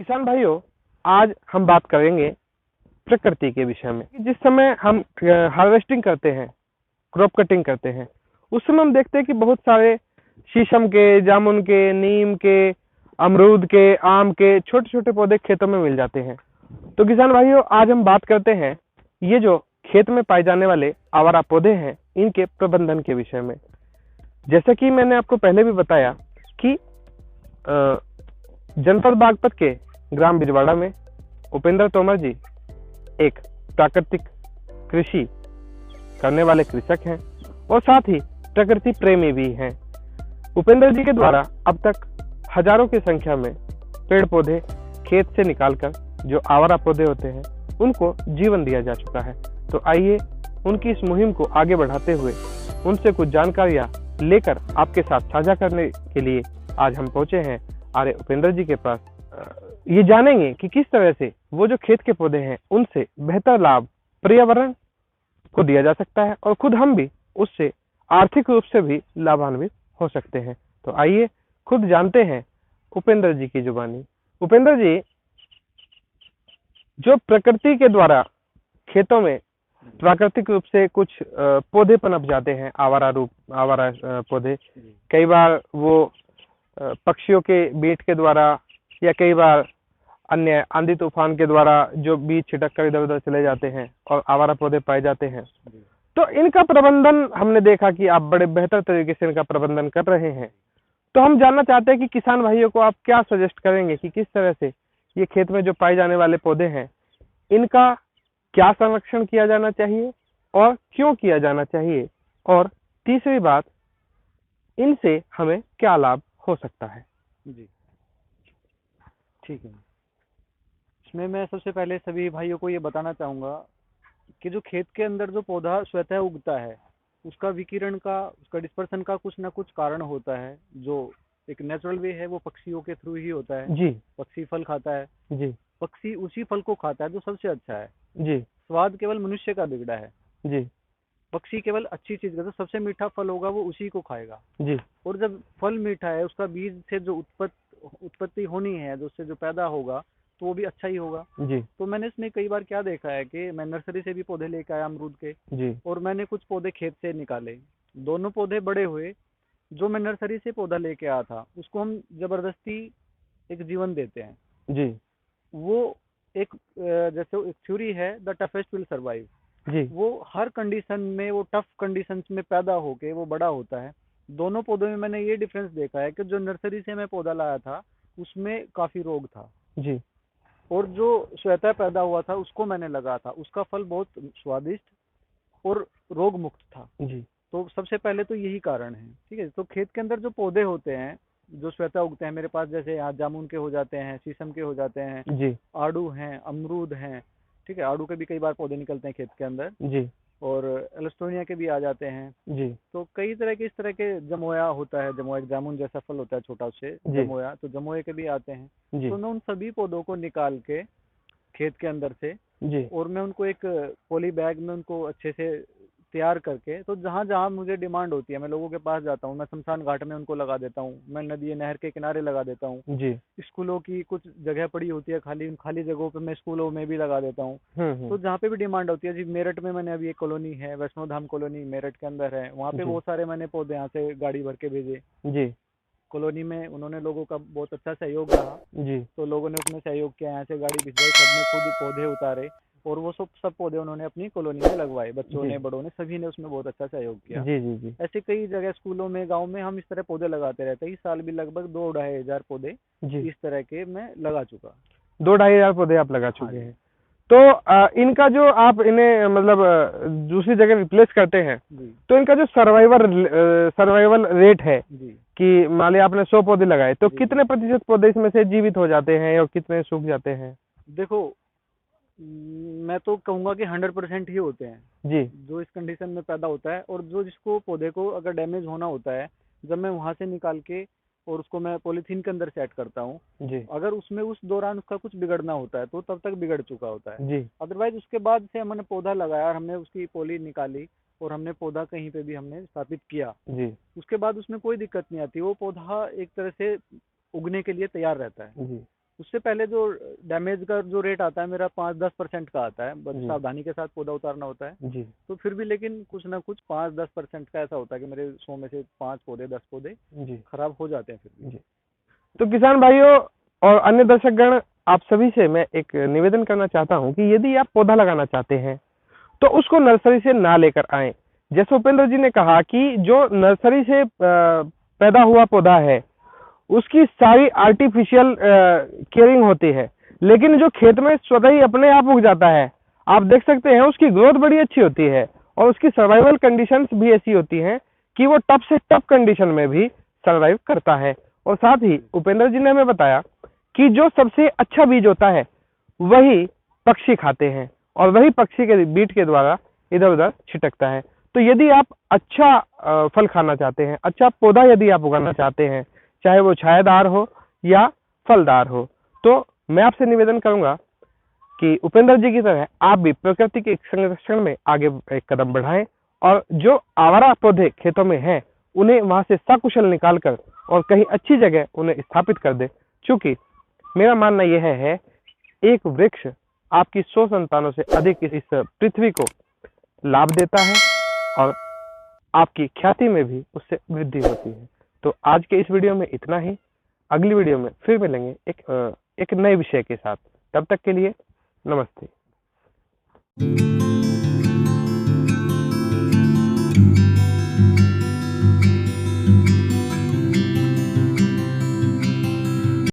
किसान भाइयों, आज हम बात करेंगे प्रकृति के विषय में। जिस समय हम हार्वेस्टिंग करते हैं, क्रॉप कटिंग करते हैं, उस समय हम देखते हैं कि बहुत सारे शीशम के, जामुन के, नीम के, अमरूद के, आम के छोटे छोटे पौधे खेतों में मिल जाते हैं। तो किसान भाइयों, आज हम बात करते हैं ये जो खेत में पाए जाने वाले आवारा पौधे हैं, इनके प्रबंधन के विषय में। जैसे कि मैंने आपको पहले भी बताया कि जनपद बागपत के ग्राम बिजवाड़ा में उपेंद्र तोमर जी एक प्राकृतिक कृषि करने वाले कृषक हैं और साथ ही प्रकृति प्रेमी भी हैं। उपेंद्र जी के द्वारा अब तक हजारों की संख्या में पेड़ पौधे खेत से निकालकर जो आवारा पौधे होते हैं उनको जीवन दिया जा चुका है। तो आइए उनकी इस मुहिम को आगे बढ़ाते हुए उनसे कुछ जानकारियां लेकर आपके साथ साझा करने के लिए आज हम पहुंचे हैं आर्य उपेंद्र जी के पास। ये जानेंगे कि किस तरह से वो जो खेत के पौधे हैं उनसे बेहतर लाभ पर्यावरण को दिया जा सकता है और खुद हम भी उससे आर्थिक रूप से भी लाभान्वित हो सकते हैं। तो आइए खुद जानते हैं उपेंद्र जी की जुबानी। उपेंद्र जी, जो प्रकृति के द्वारा खेतों में प्राकृतिक रूप से कुछ पौधे पनप जाते हैं, आवारा पौधे, कई बार वो पक्षियों के बीट के द्वारा या कई बार अन्य आंधी तूफान के द्वारा जो बीज छिटक कर इधर उधर चले जाते हैं और आवारा पौधे पाए जाते हैं। तो इनका प्रबंधन हमने देखा कि आप बड़े बेहतर तरीके से इनका प्रबंधन कर रहे हैं। तो हम जानना चाहते हैं कि किसान भाइयों को आप क्या सजेस्ट करेंगे कि किस तरह से ये खेत में जो पाए जाने वाले पौधे हैं इनका क्या संरक्षण किया जाना चाहिए और क्यों किया जाना चाहिए, और तीसरी बात, इनसे हमें क्या लाभ हो सकता है। जी, ठीक है। इसमें मैं सबसे पहले सभी भाइयों को ये बताना चाहूँगा कि जो खेत के अंदर जो पौधा स्वतः उगता है उसका विकिरण का, उसका डिस्पर्सन का कुछ ना कुछ कारण होता है। जो एक नेचुरल वे है वो पक्षियों के थ्रू ही होता है। जी पक्षी फल खाता है जी पक्षी उसी फल को खाता है जो सबसे अच्छा है। जी स्वाद केवल मनुष्य का बिगड़ा है। जी पक्षी केवल अच्छी चीज का, जो सबसे मीठा फल होगा वो उसी को खाएगा। जी और जब फल मीठा है, उसका बीज से जो उत्पत्ति होनी है, जो उससे जो पैदा होगा, तो वो भी अच्छा ही होगा। जी तो मैंने इसमें कई बार क्या देखा है कि मैं नर्सरी से भी पौधे लेकर आया अमरूद के, जी और मैंने कुछ पौधे खेत से निकाले। दोनों पौधे बड़े हुए। जो मैं नर्सरी से पौधा लेके आया था उसको हम जबरदस्ती एक जीवन देते हैं। जी वो एक जैसे एक थ्योरी है, द टफेस्ट विल सर्वाइव। जी वो हर कंडीशन में, वो टफ कंडीशंस में पैदा होके वो बड़ा होता है। दोनों पौधों में मैंने ये डिफरेंस देखा है कि जो नर्सरी से मैं पौधा लाया था उसमें काफी रोग था, जी और जो स्वतः पैदा हुआ था उसको मैंने लगा था, उसका फल बहुत स्वादिष्ट और रोग मुक्त था। जी तो सबसे पहले तो यही कारण है। ठीक है। तो खेत के अंदर जो पौधे होते हैं जो स्वतः उगते हैं, मेरे पास जैसे यहाँ जामुन के हो जाते हैं, शीशम के हो जाते हैं, जी आड़ू हैं, अमरूद हैं। ठीक है। आड़ू के भी कई बार पौधे निकलते हैं खेत के अंदर, जी और एल्स्टोनिया के भी आ जाते हैं। जी तो कई तरह के, इस तरह के, जमोया होता है, जमोया एक जामुन जैसा फल होता है छोटा, उससे जी जमोया, तो जमोए के भी आते हैं। जी तो मैं उन सभी पौधों को निकाल के खेत के अंदर से, जी और मैं उनको एक पॉली बैग में उनको अच्छे से तैयार करके, तो जहाँ जहाँ मुझे डिमांड होती है मैं लोगों के पास जाता हूँ। मैं शमशान घाट में उनको लगा देता हूँ, मैं नदी नहर के किनारे लगा देता हूँ। जी स्कूलों की कुछ जगह पड़ी होती है खाली, उन खाली जगहों पे मैं स्कूलों में भी लगा देता हूँ। तो जहाँ पे भी डिमांड होती है, जी मेरठ में मैंने अभी एक कॉलोनी है, वैष्णो धाम कॉलोनी मेरठ के अंदर है, वहाँ पे जी बहुत सारे मैंने पौधे यहाँ से गाड़ी भर के भेजे जी कॉलोनी में। उन्होंने, लोगों का बहुत अच्छा सहयोग रहा, जी तो लोगों ने उसमें सहयोग किया, यहाँ से गाड़ी भिजवाई, सबने खुद पौधे उतारे, और वो सब पौधे उन्होंने अपनी कॉलोनी में लगवाए। बच्चों जी ने, बड़ों ने, सभी ने उसमें बहुत अच्छा सहयोग किया। जी जी जी ऐसे कई जगह स्कूलों में, गांव में हम इस तरह पौधे लगाते रहते हैं। इस साल भी लगभग 2-2.5 हजार पौधे जी इस तरह के मैं लगा चुका। 2-2.5 हजार पौधे आप लगा हाँ चुके जी। हैं। तो इनका जो आप इन्हें मतलब दूसरी जगह रिप्लेस करते हैं, जी तो इनका जो सर्वाइवल रेट है जी कि मान लिया आपने 100 पौधे लगाए, तो जी। कितने प्रतिशत पौधे इसमें से जीवित हो जाते हैं और कितने सूख जाते हैं। देखो, मैं तो कहूँगा कि 100% ही होते हैं जी जो इस कंडीशन में पैदा होता है। और जो, जिसको पौधे को अगर डैमेज होना होता है, जब मैं वहां से निकाल के और उसको मैं पॉलीथीन के अंदर सेट करता हूँ, जी अगर उसमें उस दौरान उसका कुछ बिगड़ना होता है तो तब तक बिगड़ चुका होता है। जी अदरवाइज उसके बाद से हमने पौधा लगाया और हमने उसकी पॉली निकाली और हमने पौधा कहीं पे भी हमने स्थापित किया, जी उसके बाद उसमें कोई दिक्कत नहीं आती। वो पौधा एक तरह से उगने के लिए तैयार रहता है। जी उससे पहले जो डैमेज का जो रेट आता है मेरा 5-10% का आता है, बस जी। सावधानी के साथ पौधा उतारना होता है। जी। तो फिर भी लेकिन कुछ ना कुछ 5-10% का ऐसा होता है कि मेरे 100 में से 5 पौधे 10 पौधे जी। खराब हो जाते हैं फिर भी। जी। तो किसान भाइयों और अन्य दर्शकगण, आप सभी से मैं एक निवेदन करना चाहता हूं कि यदि आप पौधा लगाना चाहते हैं तो उसको नर्सरी से ना लेकर आएं। जैसे उपेंद्र जी ने कहा कि जो नर्सरी से पैदा हुआ पौधा है उसकी सारी आर्टिफिशियल केयरिंग होती है, लेकिन जो खेत में स्वतः ही अपने आप उग जाता है, आप देख सकते हैं उसकी ग्रोथ बड़ी अच्छी होती है और उसकी सर्वाइवल कंडीशंस भी ऐसी होती हैं कि वो टफ से टफ कंडीशन में भी सर्वाइव करता है। और साथ ही उपेंद्र जी ने हमें बताया कि जो सबसे अच्छा बीज होता है वही पक्षी खाते हैं और वही पक्षी के बीट के द्वारा इधर उधर छिटकता है। तो यदि आप अच्छा फल खाना चाहते हैं, अच्छा पौधा यदि आप उगाना चाहते हैं, चाहे वो छायादार हो या फलदार हो, तो मैं आपसे निवेदन करूंगा कि उपेंद्र जी की तरह आप भी प्रकृति के संरक्षण में आगे एक कदम बढ़ाएं और जो आवारा पौधे खेतों में हैं उन्हें वहां से सकुशल निकालकर और कहीं अच्छी जगह उन्हें स्थापित कर दे। क्योंकि मेरा मानना यह है एक वृक्ष आपकी 100 संतानों से अधिक इस पृथ्वी को लाभ देता है और आपकी ख्याति में भी उससे वृद्धि होती है। तो आज के इस वीडियो में इतना ही। अगली वीडियो में फिर मिलेंगे एक नए विषय के साथ। तब तक के लिए नमस्ते।